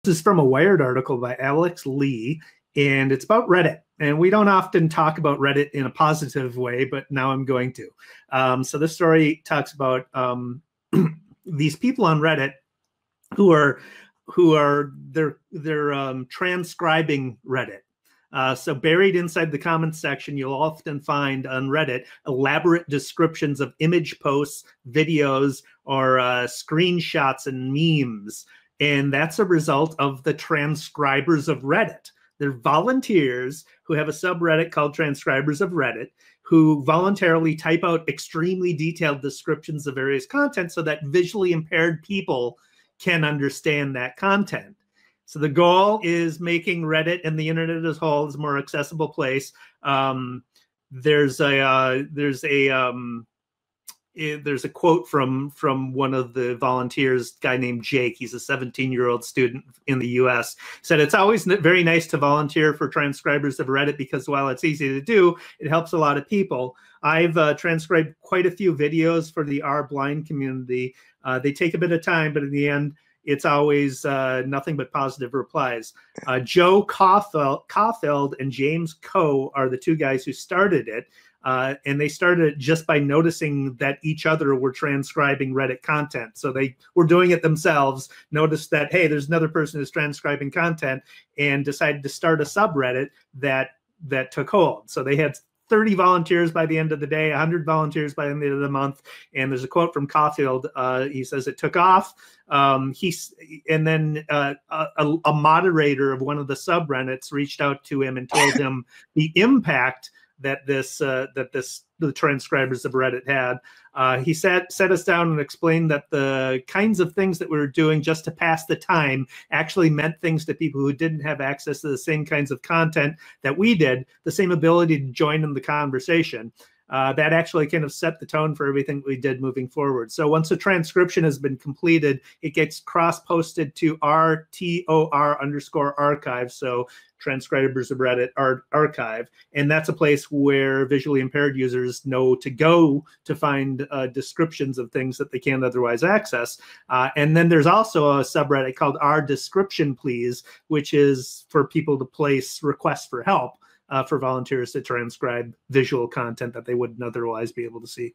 This is from a Wired article by Alex Lee, and it's about Reddit. And we don't often talk about Reddit in a positive way, but now I'm going to. So this story talks about these people on Reddit who are transcribing Reddit. So buried inside the comments section, you'll often find on Reddit elaborate descriptions of image posts, videos, or screenshots and memes. And that's a result of the transcribers of Reddit. They're volunteers who have a subreddit called Transcribers of Reddit, who voluntarily type out extremely detailed descriptions of various content so that visually impaired people can understand that content. So the goal is making Reddit and the internet as a whole a more accessible place. There's a quote from one of the volunteers, a guy named Jake. He's a 17-year-old student in the US. Said, it's always very nice to volunteer for Transcribers of Reddit because while it's easy to do, it helps a lot of people. I've transcribed quite a few videos for the R blind community. They take a bit of time, but in the end, it's always nothing but positive replies. Joe Caulfield and James Coe are the two guys who started it. And they started it just by noticing that each other were transcribing Reddit content. So they were doing it themselves, noticed that, hey, there's another person who's transcribing content, and decided to start a subreddit that took hold. So they had 30 volunteers by the end of the day, 100 volunteers by the end of the month. And there's a quote from Caulfield. He says it took off. And then a moderator of one of the subreddits reached out to him and told him the impact that the transcribers of Reddit had. He sat us down and explained that the kinds of things that we were doing just to pass the time actually meant things to people who didn't have access to the same kinds of content that we did, the same ability to join in the conversation. That actually kind of set the tone for everything we did moving forward. So once a transcription has been completed, it gets cross-posted to RTOR_archive, so Transcribers of Reddit archive. And that's a place where visually impaired users know to go to find descriptions of things that they can't otherwise access. And then there's also a subreddit called R Description Please, which is for people to place requests for help for volunteers to transcribe visual content that they wouldn't otherwise be able to see.